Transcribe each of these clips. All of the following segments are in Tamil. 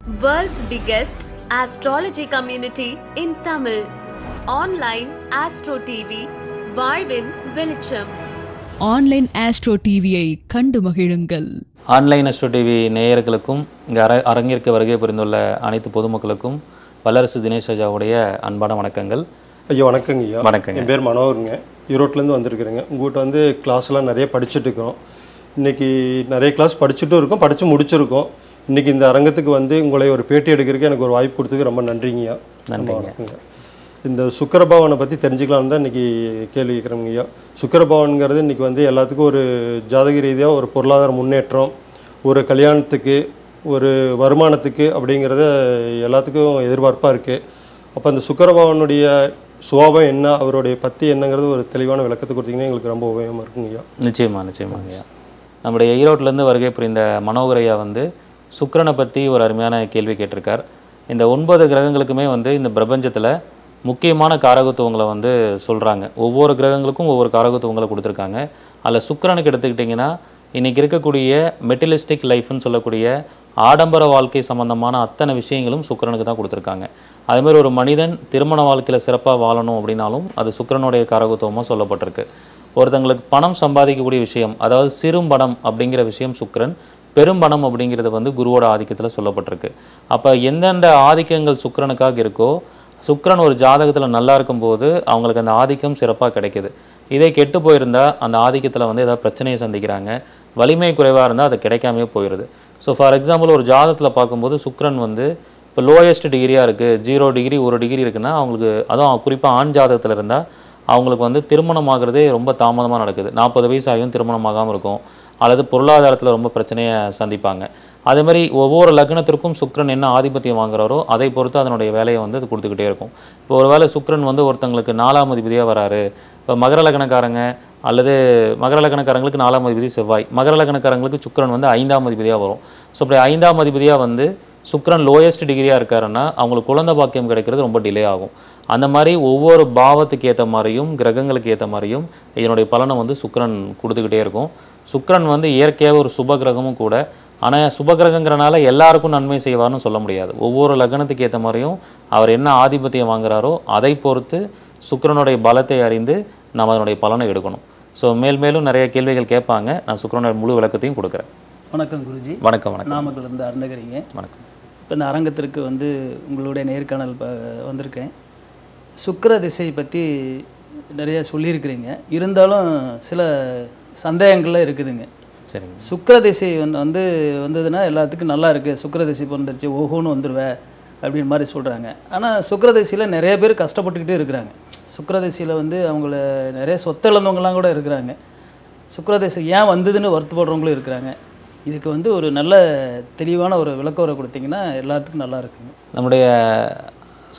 World's biggest astrology community in Tamil. Online Astro TV, வாழ்வின் வெளிச்சம். ஆன்லைன் ஆஸ்ட்ரோ டிவியை கண்டு மகிழுங்கள். ஆன்லைன் ஆஸ்ட்ரோ டிவி நேயர்களுக்கும் இங்கே அரங்கிற்கு வருகை புரிந்துள்ள அனைத்து பொதுமக்களுக்கும் வல்லரசு தினேஷ் ராஜாவுடைய அன்பான வணக்கங்கள். ஐயா வணக்கங்க. ஐயா வணக்கங்க. என் பேர் மனோகருங்க, ஈரோட்லேருந்து வந்திருக்கிறேங்க. உங்கள்கிட்ட வந்து கிளாஸ்லாம் நிறைய படிச்சுட்டு இருக்கோம். இன்றைக்கி நிறைய கிளாஸ் படிச்சுட்டும் இருக்கோம், படித்து முடிச்சிருக்கோம். இன்றைக்கி இந்த அரங்கத்துக்கு வந்து உங்களை ஒரு பேட்டி எடுக்கிறதுக்கு எனக்கு ஒரு வாய்ப்பு கொடுத்ததுக்கு ரொம்ப நன்றிங்கய்யா. நன்றிங்க. இந்த சுக்கிரபவனை பற்றி தெரிஞ்சுக்கலான்னு தான் இன்றைக்கி கேள்வி கேட்குறேங்க ஐயா. சுக்கிரபவனுங்கிறது இன்றைக்கி வந்து எல்லாத்துக்கும் ஒரு ஜாதக ரீதியாக ஒரு பொருளாதார முன்னேற்றம், ஒரு கல்யாணத்துக்கு, ஒரு வருமானத்துக்கு அப்படிங்கிறத எல்லாத்துக்கும் எதிர்பார்ப்பாக இருக்குது. அப்போ அந்த சுக்கிரபவனுடைய சுபாவம் என்ன, அவருடைய பற்றி என்னங்கிறது ஒரு தெளிவான விளக்கத்தை கொடுத்தீங்கன்னா எங்களுக்கு ரொம்ப உபயோகமாக இருக்குங்க ஐயா. நிச்சயமாங்க ஐயா. நம்முடைய ஈரோட்டிலேருந்து வருகை புரிந்த மனோகர் ஐயா வந்து சுக்கிரனை பற்றி ஒரு அருமையான கேள்வி கேட்டிருக்கார். இந்த 9 கிரகங்களுக்குமே வந்து இந்த பிரபஞ்சத்தில் முக்கியமான காரகத்துவங்களை வந்து சொல்கிறாங்க. ஒவ்வொரு கிரகங்களுக்கும் ஒவ்வொரு காரகத்துவங்களை கொடுத்துருக்காங்க. அதில் சுக்கிரனுக்கு எடுத்துக்கிட்டிங்கன்னா இன்றைக்கி இருக்கக்கூடிய மெட்டீரியலிஸ்டிக் லைஃப்னு சொல்லக்கூடிய ஆடம்பர வாழ்க்கை சம்மந்தமான அத்தனை விஷயங்களும் சுக்கிரனுக்கு தான் கொடுத்துருக்காங்க. அதுமாதிரி ஒரு மனிதன் திருமண வாழ்க்கையில் சிறப்பாக வாழணும் அப்படின்னாலும் அது சுக்கிரனுடைய காரகத்துவமாக சொல்லப்பட்டிருக்கு. ஒருத்தங்களுக்கு பணம் சம்பாதிக்கக்கூடிய விஷயம், அதாவது சிறும்பணம் அப்படிங்கிற விஷயம் சுக்கிரன், பெரும்பணம் அப்படிங்கிறது வந்து குருவோட ஆதிக்கத்தில் சொல்லப்பட்டிருக்கு. அப்போ எந்தெந்த ஆதிக்கங்கள் சுக்கிரனுக்காக இருக்கோ, சுக்கிரன் ஒரு ஜாதகத்தில் நல்லா இருக்கும்போது அவங்களுக்கு அந்த ஆதிக்கம் சிறப்பாக கிடைக்கிது. இதே கெட்டு போயிருந்தால் அந்த ஆதிக்கத்தில் வந்து ஏதாவது பிரச்சனையை சந்திக்கிறாங்க, வலிமை குறைவாக இருந்தால் அது கிடைக்காமே போயிடுது. ஸோ ஃபார் எக்ஸாம்பிள் ஒரு ஜாதகத்தில் பார்க்கும்போது சுக்கிரன் வந்து இப்போ லோயஸ்ட் டிகிரியாக இருக்குது, 0 டிகிரி 1 டிகிரி இருக்குன்னா அவங்களுக்கு, அதுவும் குறிப்பாக ஆண் ஜாதகத்தில் இருந்தால் அவங்களுக்கு வந்து திருமணம் ஆகிறதே ரொம்ப தாமதமாக நடக்குது. 40 வயசு ஆகியும் திருமணமாகாமல் இருக்கும், அல்லது பொருளாதாரத்தில் ரொம்ப பிரச்சனையை சந்திப்பாங்க. அதே மாதிரி ஒவ்வொரு லக்னத்திற்கும் சுக்கிரன் என்ன ஆதிபத்தியம் வாங்குறாரோ அதை பொறுத்து அதனுடைய வேலையை வந்து அது கொடுத்துக்கிட்டே இருக்கும். இப்போ ஒரு வேளை சுக்கிரன் வந்து ஒருத்தங்களுக்கு 4ஆம் அதிபதியாக வராரு, இப்போ மகர லக்னக்காரங்க அல்லது மகர லக்னக்காரங்களுக்கு 4ஆம் அதிபதி செவ்வாய், மகர லக்னக்காரங்களுக்கு சுக்கிரன் வந்து 5ஆம் அதிபதியாக வரும். ஸோ இப்படி 5ஆம் அதிபதியாக வந்து சுக்கிரன் லோயஸ்ட் டிகிரியாக இருக்காருன்னா அவங்களுக்கு குழந்தை பாக்கியம் கிடைக்கிறது ரொம்ப டிலே ஆகும். அந்த மாதிரி ஒவ்வொரு பாவத்துக்கு ஏற்ற மாதிரியும் கிரகங்களுக்கு ஏற்ற மாதிரியும் இதனுடைய பலனை வந்து சுக்கிரன் கொடுத்துக்கிட்டே இருக்கும். சுக்கிரன் வந்து இயற்கையாக ஒரு சுப கிரகமும் கூட. ஆனால் சுபகிரகங்கிறனால எல்லாருக்கும் நன்மை செய்வார்னு சொல்ல முடியாது. ஒவ்வொரு லக்னத்துக்கு ஏற்ற மாதிரியும் அவர் என்ன ஆதிபத்தியம் வாங்குறாரோ அதை பொறுத்து சுக்கிரனுடைய பலத்தை அறிந்து நம்ம அதனுடைய பலனை எடுக்கணும். ஸோ மேலும் நிறைய கேள்விகள் கேட்பாங்க, நான் சுக்கிரனுடைய முழு விளக்கத்தையும் கொடுக்குறேன். வணக்கம் குருஜி. வணக்கம். நாமக்கல்லேருந்து அருணகிரிங்க. வணக்கம். இப்போ இந்த அரங்கத்திற்கு வந்து உங்களுடைய நேர்காணல் வந்திருக்கேன். சுக்கிர திசை பற்றி நிறைய சொல்லியிருக்கிறீங்க, இருந்தாலும் சில சந்தேகங்கள்லாம் இருக்குதுங்க. சரிங்க. சுக்கிர திசை வந்ததுன்னா எல்லாத்துக்கும் நல்லா இருக்குது, சுக்கிர திசை பிறந்துருச்சு ஓஹோன்னு வந்துடுவேன் அப்படின்னு மாதிரி சொல்கிறாங்க. ஆனால் சுக்கிர திசையில் நிறைய பேர் கஷ்டப்பட்டுக்கிட்டே இருக்கிறாங்க. சுக்கிர திசையில் வந்து அவங்கள நிறைய சொத்து இழந்தவங்களாம் கூட இருக்கிறாங்க. சுக்கிர திசை ஏன் வந்ததுன்னு வருத்தப்படுறவங்களும் இருக்கிறாங்க. இதுக்கு வந்து ஒரு நல்ல தெளிவான ஒரு விளக்கவரை கொடுத்தீங்கன்னா எல்லாத்துக்கும் நல்லா இருக்குங்க. நம்முடைய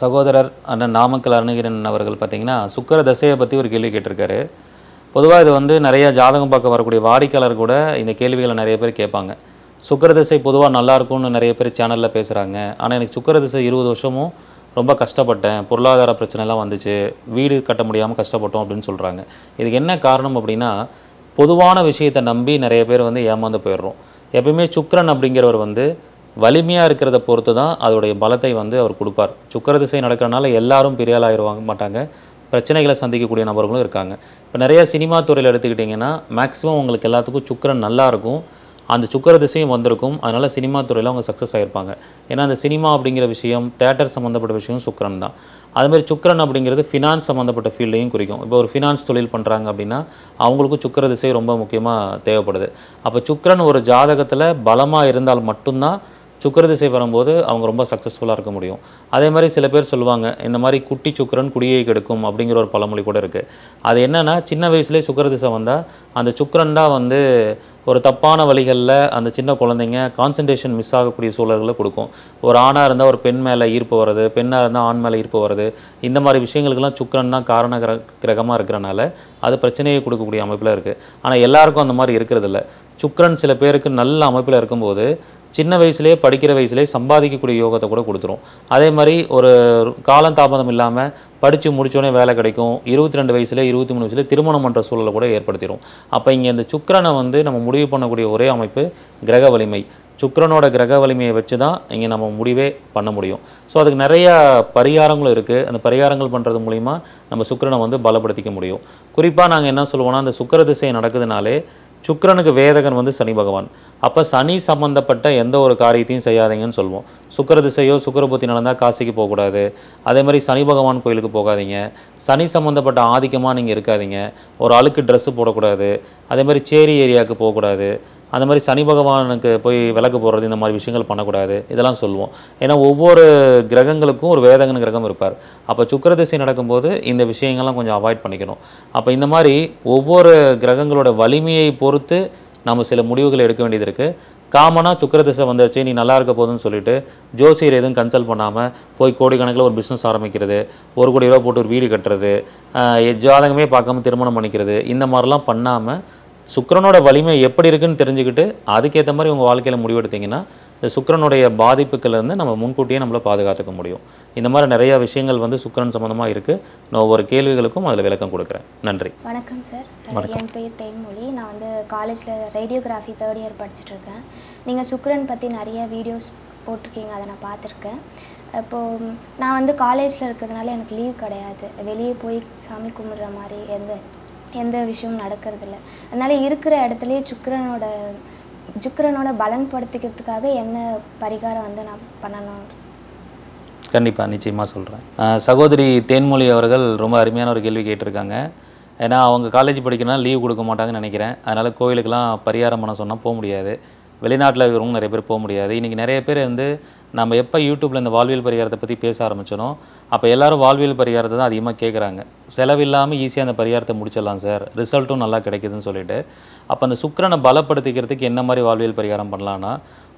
சகோதரர் அண்ணன் நாமக்கல் அருணகிரன் அவர்கள் பார்த்திங்கன்னா சுக்கிர தசையை பற்றி ஒரு கேள்வி கேட்டிருக்காரு. பொதுவாக இது வந்து நிறைய ஜாதகம் பார்க்க வரக்கூடிய வாடிக்கையாளர் கூட இந்த கேள்விகளை நிறைய பேர் கேட்பாங்க. சுக்கிர திசை பொதுவாக நல்லாயிருக்கும்னு நிறைய பேர் சேனலில் பேசுகிறாங்க. ஆனால் எனக்கு சுக்கிர திசை 20 வருஷமும் ரொம்ப கஷ்டப்பட்டேன், பொருளாதார பிரச்சனைலாம் வந்துச்சு, வீடு கட்ட முடியாமல் கஷ்டப்பட்டோம் அப்படின்னு சொல்கிறாங்க. இதுக்கு என்ன காரணம் அப்படின்னா, பொதுவான விஷயத்தை நம்பி நிறைய பேர் வந்து ஏமாந்து போயிடுறோம். எப்பயுமே சுக்கிரன் அப்படிங்கிறவர் வந்து வலிமையாக இருக்கிறத பொறுத்து தான் அதோடைய பலத்தை வந்து அவர் கொடுப்பார். சுக்கிர திசை நடக்கிறனால எல்லாரும் பெரிய ஆளாகிடுவாங்க மாட்டாங்க, பிரச்சனைகளை சந்திக்கக்கூடிய நபர்களும் இருக்காங்க. இப்போ நிறைய சினிமா துறையில் எடுத்துக்கிட்டிங்கன்னா மேக்ஸிமம் உங்களுக்கு எல்லாத்துக்கும் சுக்கிரன் நல்லா இருக்கும், அந்த சுக்கிர திசையும் வந்திருக்கும், அதனால் சினிமா துறையில் அவங்க சக்ஸஸ் ஆகிருப்பாங்க. ஏன்னா அந்த சினிமா அப்படிங்கிற விஷயம், தேட்டர் சம்மந்தப்பட்ட விஷயம் சுக்கிரன் தான். அதுமாதிரி சுக்கிரன் அப்படிங்கிறது ஃபினான்ஸ் சம்மந்தப்பட்ட ஃபீல்டையும் குறிக்கும். இப்போ ஒரு ஃபினான்ஸ் தொழில் பண்ணுறாங்க அப்படின்னா அவங்களுக்கும் சுக்கிர திசை ரொம்ப முக்கியமாக தேவைப்படுது. அப்போ சுக்கிரன் ஒரு ஜாதகத்தில் பலமாக இருந்தால் மட்டும்தான் சுக்கிர திசை வரும்போது அவங்க ரொம்ப சக்ஸஸ்ஃபுல்லாக இருக்க முடியும். அதே மாதிரி சில பேர் சொல்லுவாங்க, இந்த மாதிரி குட்டி சுக்கிரன் குடியை கெடுக்கும் அப்படிங்கிற ஒரு பழமொழி கூட இருக்குது. அது என்னென்னா, சின்ன வயசுலேயே சுக்கிர திசை வந்தால் அந்த சுக்கிரன் தான் வந்து ஒரு தப்பான வழிகளில் அந்த சின்ன குழந்தைங்க கான்சன்ட்ரேஷன் மிஸ் ஆகக்கூடிய சூழல்களை கொடுக்கும். ஒரு ஆணாக இருந்தால் ஒரு பெண் மேலே ஈர்ப்பு வருது, பெண்ணாக இருந்தால் ஆண் மேலே ஈர்ப்பு வருது. இந்த மாதிரி விஷயங்களுக்கெல்லாம் சுக்கிரன் தான் காரண கிரகமாக இருக்கிறனால அது பிரச்சனையை கொடுக்கக்கூடிய அமைப்பில் இருக்குது. ஆனால் எல்லாருக்கும் அந்த மாதிரி இருக்கிறதில்ல. சுக்கிரன் சில பேருக்கு நல்ல அமைப்பில் இருக்கும்போது சின்ன வயசுலேயே படிக்கிற வயசுலேயே சம்பாதிக்கக்கூடிய யோகத்தை கூட கொடுத்துரும். அதே மாதிரி ஒரு காலம் தாமதம் இல்லாமல் படித்து முடித்தோடனே வேலை கிடைக்கும், 22 வயசுல 23 வயசுல திருமணம் பண்ணுற சூழலை கூட ஏற்படுத்திடும். அப்போ இங்கே இந்த சுக்கிரனை வந்து நம்ம முடிவு பண்ணக்கூடிய ஒரே அமைப்பு கிரக வலிமை. சுக்கிரனோட கிரக வலிமையை வச்சு தான் இங்கே நம்ம முடிவே பண்ண முடியும். ஸோ அதுக்கு நிறையா பரிகாரங்களும் இருக்குது. அந்த பரிகாரங்கள் பண்ணுறது மூலிமா நம்ம சுக்கிரனை வந்து பலப்படுத்திக்க முடியும். குறிப்பாக நாங்கள் என்ன சொல்லுவோம்னா, அந்த சுக்கிர திசை நடக்குதுனாலே சுக்கிரனுக்கு வேதகன் வந்து சனி பகவான். அப்போ சனி சம்மந்தப்பட்ட எந்த ஒரு காரியத்தையும் செய்யாதீங்கன்னு சொல்லுவோம். சுக்கிர திசையோ சுக்கிர புத்தி நடந்தால் காசிக்கு போகக்கூடாது. அதே மாதிரி சனி பகவான் கோயிலுக்கு போகாதீங்க. சனி சம்மந்தப்பட்ட ஆதிக்கமாக நீங்கள் இருக்காதீங்க. ஒரு அழுக்கு ட்ரெஸ்ஸு போடக்கூடாது. அதே மாதிரி சேரி ஏரியாவுக்கு போகக்கூடாது. அந்த மாதிரி சனி பகவானுக்கு போய் விளக்கு போடுறது, இந்த மாதிரி விஷயங்கள் பண்ணக்கூடாது. இதெல்லாம் சொல்லுவோம். ஏன்னா ஒவ்வொரு கிரகங்களுக்கும் ஒரு வேதகன் கிரகம் இருப்பார். அப்போ சுக்கிர திசை நடக்கும்போது இந்த விஷயங்கள்லாம் கொஞ்சம் அவாய்ட் பண்ணிக்கணும். அப்போ இந்த மாதிரி ஒவ்வொரு கிரகங்களோட வலிமையை பொறுத்து நம்ம சில முடிவுகள் எடுக்க வேண்டியது இருக்குது. காமனாக சுக்கிர திசை வந்துருச்சு, நீ நல்லா இருக்க போதுன்னு சொல்லிட்டு ஜோசியர் எதுவும் கன்சல்ட் பண்ணாமல் போய் கோடிக்கணக்கில் ஒரு பிஸ்னஸ் ஆரம்பிக்கிறது, 1 கோடி ரூபா போட்டு ஒரு வீடு கட்டுறது, ஜாதகமே பார்க்காம திருமணம் பண்ணிக்கிறது, இந்த மாதிரிலாம் பண்ணாமல் சுக்கிரனோட வலிமை எப்படி இருக்குன்னு தெரிஞ்சுக்கிட்டு அதுக்கேற்ற மாதிரி உங்கள் வாழ்க்கையில் முடிவெடுத்தீங்கன்னா இந்த சுக்கிரனுடைய பாதிப்புகள்லேருந்து நம்ம முன்கூட்டியே நம்மளை பாதுகாத்துக்க முடியும். இந்த மாதிரி நிறைய விஷயங்கள் வந்து சுக்கிரன் சம்மந்தமாக இருக்குது. நான் ஒவ்வொரு கேள்விகளுக்கும் அதில் விளக்கம் கொடுக்குறேன். நன்றி. வணக்கம் சார். என் பெயர் தேன்மொழி. நான் வந்து காலேஜில் ரேடியோகிராஃபி 3rd இயர் படிச்சுட்ருக்கேன். நீங்கள் சுக்கிரன் பற்றி நிறைய வீடியோஸ் போட்டிருக்கீங்க, அதை நான் பார்த்துருக்கேன். இப்போது நான் வந்து காலேஜில் இருக்கிறதுனால எனக்கு லீவ் கிடையாது. வெளியே போய் சாமி கும்பிட்ற மாதிரி எந்த விஷயமும் நடக்கிறதில்ல. அதனால் இருக்கிற இடத்துலையே சுக்கிரனோட பலன்படுத்திக்கிறதுக்காக என்ன பரிகாரம் வந்து நான் பண்ணணும்? கண்டிப்பாக நிச்சயமாக சொல்கிறேன். சகோதரி தேன்மொழி அவர்கள் ரொம்ப அருமையான ஒரு கேள்வி கேட்டிருக்காங்க. ஏன்னா அவங்க காலேஜ் படிக்கிறனால லீவ் கொடுக்க மாட்டாங்கன்னு நினைக்கிறேன். அதனால் கோயிலுக்கெல்லாம் பரிகாரம் பண்ண சொன்னால் போக முடியாது. வெளிநாட்டில் இருக்கிறவங்க நிறைய பேர் போக முடியாது. இன்றைக்கி நிறைய பேர் வந்து நம்ம எப்போ யூடியூப்பில் இந்த வாழ்வியல் பரிகாரத்தை பற்றி பேச ஆரம்பிச்சோனோ அப்போ எல்லோரும் வாழ்வியல் பரிகாரத்தை தான் அதிகமாக கேட்குறாங்க. செலவில்லாமல் ஈஸியாக அந்த பரிகாரத்தை முடிச்சிடலாம் சார், ரிசல்ட்டும் நல்லா கிடைக்குதுன்னு சொல்லிட்டு. அப்போ அந்த சுக்கிரனை பலப்படுத்திக்கிறதுக்கு என்ன மாதிரி வாழ்வியல் பரிகாரம் பண்ணலான்னா,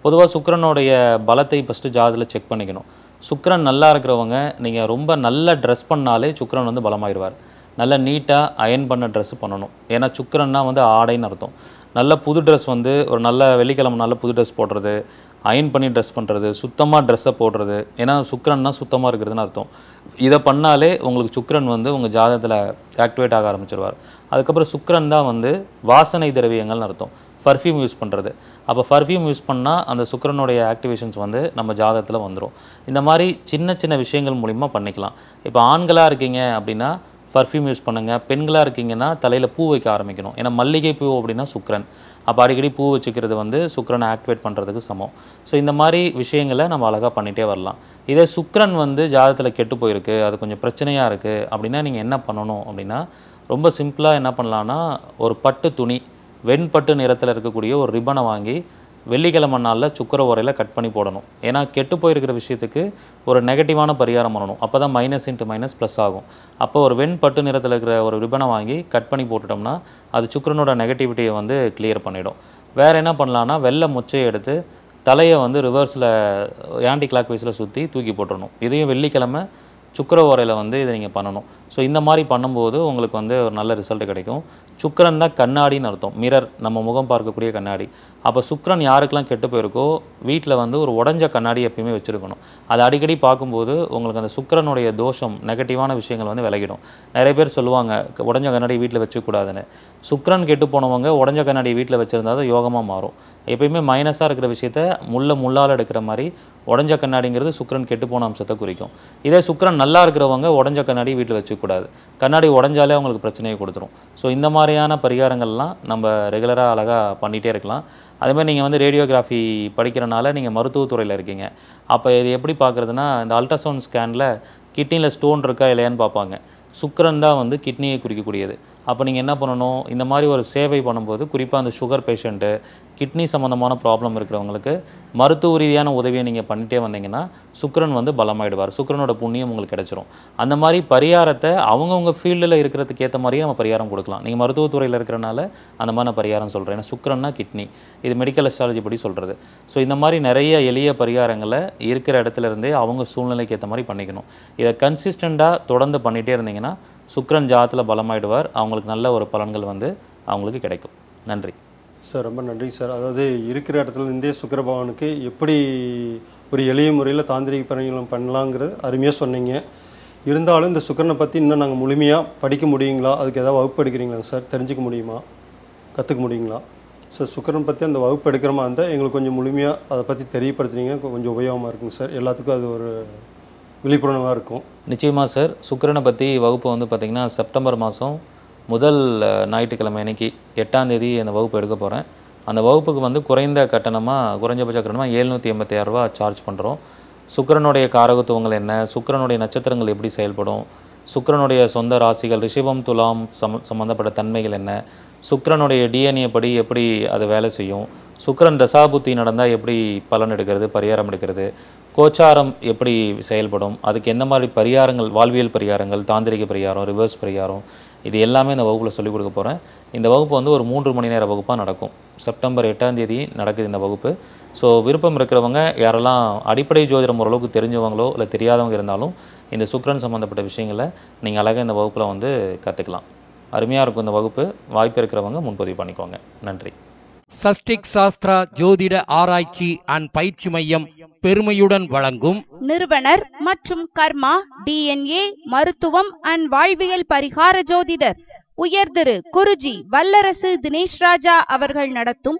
பொதுவாக சுக்கிரனுடைய பலத்தை ஃபஸ்ட்டு ஜாதகத்தில் செக் பண்ணிக்கணும். சுக்கிரன் நல்லா இருக்கிறவங்க நீங்கள் ரொம்ப நல்ல ட்ரெஸ் பண்ணாலே சுக்கிரன் வந்து பலமாயிடுவார். நல்ல நீட்டாக அயன் பண்ண ட்ரெஸ்ஸு பண்ணணும். ஏன்னா சுக்கிரன்னா வந்து ஆடைன்னு அர்த்தம். நல்ல புது ட்ரெஸ் வந்து ஒரு நல்ல வெள்ளிக்கிழமை நல்ல புது ட்ரெஸ் போடுறது, அயன் பண்ணி ட்ரெஸ் பண்ணுறது, சுத்தமாக ட்ரெஸ்ஸை போடுறது. ஏன்னா சுக்கிரன்னா சுத்தமாக இருக்கிறதுன்னு அர்த்தம். இதை பண்ணாலே உங்களுக்கு சுக்கிரன் வந்து உங்கள் ஜாதகத்தில் ஆக்டிவேட் ஆக ஆரம்பிச்சிருவார். அதுக்கப்புறம் சுக்கிரன் தான் வந்து வாசனை திரவியங்கள்னு அர்த்தம். பர்ஃப்யூம் யூஸ் பண்ணுறது. அப்போ பர்ஃப்யூம் யூஸ் பண்ணால் அந்த சுக்கிரனுடைய ஆக்டிவேஷன்ஸ் வந்து நம்ம ஜாதகத்தில் வந்துடும். இந்த மாதிரி சின்ன சின்ன விஷயங்கள் மூலிமா பண்ணிக்கலாம். இப்போ ஆண்களாக இருக்கீங்க அப்படின்னா பர்ஃப்யூம் யூஸ் பண்ணுங்கள். பெண்களாக இருக்கீங்கன்னா தலையில் பூ வைக்க ஆரம்பிக்கணும். ஏன்னா மல்லிகை பூ அப்படின்னா சுக்கிரன். அப்போ அடிக்கடி பூ வச்சுக்கிறது வந்து சுக்கிரனை ஆக்டிவேட் பண்ணுறதுக்கு சமம். ஸோ இந்த மாதிரி விஷயங்களை நம்ம அழகாக பண்ணிகிட்டே வரலாம். இதே சுக்கிரன் வந்து ஜாதகத்தில் கெட்டு போயிருக்கு, அது கொஞ்சம் பிரச்சனையாக இருக்குது அப்படின்னா நீங்கள் என்ன பண்ணணும் அப்படின்னா, ரொம்ப சிம்பிளாக என்ன பண்ணலான்னா, ஒரு பட்டு துணி வெண்பட்டு நிறத்தில் இருக்கக்கூடிய ஒரு ரிப்பனை வாங்கி வெள்ளிக்கிழமை நாளில் சுக்கிர உரையில் கட் பண்ணி போடணும். ஏன்னா கெட்டு போயிருக்கிற விஷயத்துக்கு ஒரு நெகட்டிவான பரிகாரம் பண்ணணும். அப்போ தான் மைனஸ் இன்ட்டு மைனஸ் ப்ளஸ் ஆகும். அப்போ ஒரு வெண்பட்டு நிறத்தில் இருக்கிற ஒரு ரிப்பனை வாங்கி கட் பண்ணி போட்டுட்டோம்னா அது சுக்கிரனோட நெகட்டிவிட்டியை வந்து கிளியர் பண்ணிடும். வேறு என்ன பண்ணலான்னா, வெள்ளை மொச்சையை எடுத்து தலையை வந்து ரிவர்ஸில் ஆன்டி கிளாக் வைஸில் சுற்றி தூக்கி போட்டுடணும். இதையும் வெள்ளிக்கிழமை சுக்கிர உரையில் வந்து இதை நீங்கள் பண்ணணும். ஸோ இந்த மாதிரி பண்ணும்போது உங்களுக்கு வந்து ஒரு நல்ல ரிசல்ட் கிடைக்கும். சுக்கிரன் தான் கண்ணாடின்னு அர்த்தம். மிரர், நம்ம முகம் பார்க்கக்கூடிய கண்ணாடி. அப்போ சுக்கிரன் யாருக்கெல்லாம் கெட்டு போயிருக்கோ வீட்டில் வந்து ஒரு உடஞ்ச கண்ணாடி எப்பயுமே வச்சுருக்கணும். அதை அடிக்கடி பார்க்கும்போது உங்களுக்கு அந்த சுக்கிரனுடைய தோஷம் நெகட்டிவான விஷயங்கள் வந்து விலகிடும். நிறைய பேர் சொல்லுவாங்க உடஞ்ச கண்ணாடி வீட்டில் வச்சுக்கூடாதுன்னு. சுக்கிரன் கெட்டு போனவங்க உடஞ்ச கண்ணாடி வீட்டில் வச்சுருந்தா தான் யோகமாக மாறும். எப்பயுமே மைனஸாக இருக்கிற விஷயத்த முள்ளால் எடுக்கிற மாதிரி உடஞ்ச கண்ணாடிங்கிறது சுக்கிரன் கெட்டு போன அம்சத்தை குறிக்கும். இதே சுக்கிரன் நல்லா இருக்கிறவங்க உடஞ்ச கண்ணாடி வீட்டில் வச்சுக்கூடாது. கண்ணாடி உடஞ்சாலே அவங்களுக்கு பிரச்சனையை கொடுத்துரும். ஸோ இந்த மாதிரியான பரிகாரங்கள்லாம் நம்ம ரெகுலராக அழகாக பண்ணிகிட்டே இருக்கலாம். அதேமாதிரி நீங்கள் வந்து ரேடியோகிராஃபி படிக்கிறனால நீங்கள் மருத்துவத்துறையில் இருக்கீங்க. அப்போ இது எப்படி பார்க்குறதுனா, இந்த அல்ட்ராசவுண்ட் ஸ்கேனில் கிட்னியில் ஸ்டோன் இருக்கா இல்லையான்னு பார்ப்பாங்க. சுக்கிரன் தான் வந்து கிட்னியை குறிக்கக்கூடியது. அப்போ நீங்கள் என்ன பண்ணணும், இந்த மாதிரி ஒரு சேவை பண்ணும்போது குறிப்பாக அந்த சுகர் பேஷண்ட்டு, கிட்னி சம்மந்தமான ப்ராப்ளம் இருக்கிறவங்களுக்கு மருத்துவ ரீதியான உதவியை நீங்கள் பண்ணிகிட்டே வந்தீங்கன்னா சுக்கிரன் வந்து பலமாயிடுவார். சுக்கிரனோட புண்ணியம் உங்களுக்கு கிடச்சிரும். அந்த மாதிரி பரிகாரத்தை அவங்கவுங்க ஃபீல்டில் இருக்கிறதுக்கு ஏற்ற மாதிரியே நம்ம பரிகாரம் கொடுக்கலாம். நீங்கள் மருத்துவத்துறையில் இருக்கிறனால அந்த மாதிரி நான் பரிகாரம் சொல்கிறேன். ஏன்னா சுக்கிரன்னா கிட்னி, இது மெடிக்கல் அஸ்ட்ராலஜி படி சொல்கிறது. ஸோ இந்த மாதிரி நிறைய எளிய பரிகாரங்களை இருக்கிற இடத்துல இருந்தே அவங்க சூழ்நிலைக்கு ஏற்ற மாதிரி பண்ணிக்கணும். இதை கன்சிஸ்டண்ட்டாக தொடர்ந்து பண்ணிகிட்டே இருந்தீங்கன்னா சுக்கிரன் ஜாதத்தில் பலமாயிடுவார். அவங்களுக்கு நல்ல ஒரு பலன்கள் வந்து அவங்களுக்கு கிடைக்கும். நன்றி சார். ரொம்ப நன்றி சார். அதாவது இருக்கிற இடத்துல இருந்தே சுக்கிர பகவானுக்கு எப்படி ஒரு எளிய முறையில் தாந்திரிக பரிகாரம் பண்ணலாங்கிறது அருமையாக சொன்னீங்க. இருந்தாலும் இந்த சுக்கிரனை பற்றி இன்னும் நாங்கள் முழுமையாக படிக்க முடியுங்களா? அதுக்கு ஏதாவது வகுப்பு எடுக்கிறீங்களா சார்? தெரிஞ்சுக்க முடியுமா? கற்றுக்க முடியுங்களா? சார் சுக்கிரன் பற்றி அந்த வகுப்பு எடுக்கிற மாதிரி இருந்தால் எங்களுக்கு கொஞ்சம் முழுமையாக அதை பற்றி தெரியப்படுத்துனீங்கன்னா கொஞ்சம் உபயோகமாக இருக்குங்க சார். எல்லாத்துக்கும் அது ஒரு விழிப்புணர்வாக இருக்கும். நிச்சயமாக சார். சுக்கிரனை பற்றி வகுப்பு வந்து பார்த்திங்கன்னா செப்டம்பர் மாதம் முதல் ஞாயிற்றுக்கிழமை அன்னைக்கு 8ஆம் தேதி அந்த வகுப்பு எடுக்க போகிறேன். அந்த வகுப்புக்கு வந்து குறைஞ்சபட்ச கட்டணமாக 786 ரூபா சார்ஜ் பண்ணுறோம். சுக்கிரனுடைய காரகத்துவங்கள் என்ன, சுக்கிரனுடைய நட்சத்திரங்கள் எப்படி செயல்படும், சுக்கிரனுடைய சொந்த ராசிகள் ரிஷபம் துலாம் சம்மந்தப்பட்ட தன்மைகள் என்ன, சுக்கிரனுடைய டிஎன்ஏ படி எப்படி அது வேலை செய்யும், சுக்கிரன் தசாபுத்தி நடந்தால் எப்படி பலன் எடுக்கிறது, பரிகாரம் எடுக்கிறது, கோச்சாரம் எப்படி செயல்படும், அதுக்கு எந்த மாதிரி பரிகாரங்கள், வாழ்வியல் பரிகாரங்கள், தாந்திரிக பரிகாரம், ரிவர்ஸ் பரிகாரம், இது எல்லாமே இந்த வகுப்பில் சொல்லிக் கொடுக்க போகிறேன். இந்த வகுப்பு வந்து ஒரு 3 மணி நேர வகுப்பாக நடக்கும். செப்டம்பர் 8ஆம் தேதி நடக்குது இந்த வகுப்பு. ஸோ விருப்பம் இருக்கிறவங்க யாரெல்லாம் அடிப்படை ஜோதிடம் ஓரளவுக்கு தெரிஞ்சவங்களோ இல்லை தெரியாதவங்க இருந்தாலும் இந்த சுக்கிரன் சம்மந்தப்பட்ட விஷயங்களை நீங்கள் அழகாக இந்த வகுப்பில் வந்து கற்றுக்கலாம். அருமையாக இருக்கும் இந்த வகுப்பு. வாய்ப்பு இருக்கிறவங்க முன்பதிவு பண்ணிக்கோங்க. நன்றி. சஷ்டிக் சாஸ்திரா ஜோதிட ஆராய்ச்சி அண்ட் பயிற்சி மையம் பெருமையுடன் வழங்கும் நிறுவனர் மற்றும் கர்மா டிஎன்ஏ மருத்துவம் அண்ட் வாழ்வியல் பரிகார ஜோதிடர் உயர்திரு குருஜி வல்லரசு தினேஷ் ராஜா அவர்கள் நடத்தும்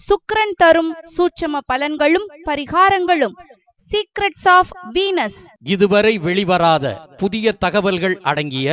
சுக்கிரன் தரும் சூட்சம பலன்களும் பரிகாரங்களும் சீக்ரெட்ஸ் ஆஃப் வீனஸ் இதுவரை வெளிவராத புதிய தகவல்கள் அடங்கிய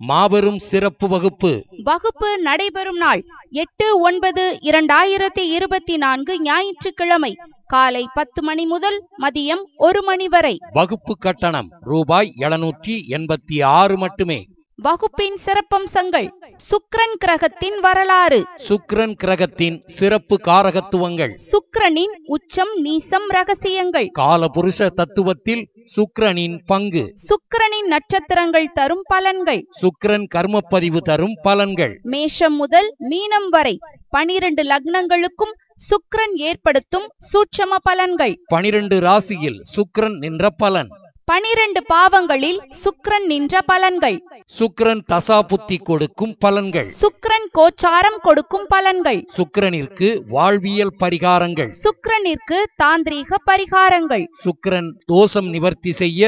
மாபெரும் சிறப்பு வகுப்பு. வகுப்பு நடைபெறும் நாள் 8/9/2024 ஞாயிற்றுக்கிழமை காலை 10 மணி முதல் மதியம் 1 மணி வரை. வகுப்பு கட்டணம் ரூபாய் 786 மட்டுமே. வகுப்பின் சிறப்பம்சங்கள்: சுக்கிரன் கிரகத்தின் வரலாறு, சுக்கிரன் கிரகத்தின் சிறப்பு காரகத்துவங்கள், சுக்கிரனின் உச்சம் நீசம் ரகசியங்கள், காலபுருஷ தத்துவத்தில் சுக்கிரனின் பங்கு, சுக்கிரனின் நட்சத்திரங்கள் தரும் பலன்கள், சுக்கிரன் கர்மப்பதிவு தரும் பலன்கள், மேஷம் முதல் மீனம் வரை 12 லக்னங்களுக்கும் சுக்கிரன் ஏற்படுத்தும் சூட்சம பலன்கள், 12 ராசியில் சுக்கிரன் நின்ற பலன், 12 பாவங்களில் சுக்கிரன் நின்ற பலன்கள், சுக்கிரன் தசா புத்தி கொடுக்கும் பலன்கள், சுக்கிரன் கோச்சாரம் கொடுக்கும் பலன்கள், சுக்கிரனிற்கு வாழ்வியல் பரிகாரங்கள், சுக்கிரனிற்கு தாந்திரீக பரிகாரங்கள், சுக்கிரன் தோஷம் நிவர்த்தி செய்ய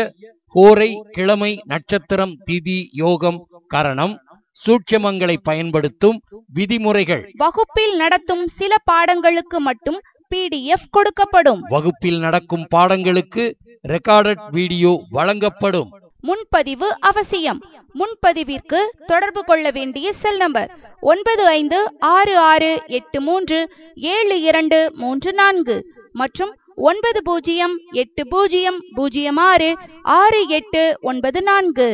ஹோரை, கிழமை, நட்சத்திரம், திதி, யோகம், கரணம், சூட்சமங்களை பயன்படுத்தும் விதிமுறைகள். வகுப்பில் நடத்தும் சில பாடங்களுக்கு மட்டும் PDF கொடுக்கப்படும். வகுப்பில் நடக்கும் பாடங்களுக்கு ரெக்கார்டட் வீடியோ வழங்கப்படும். முன்பதிவு அவசியம். முன்பதிவிற்கு தொடர்பு கொள்ள வேண்டிய செல் நம்பர் 9566837234 மற்றும் 9080066894.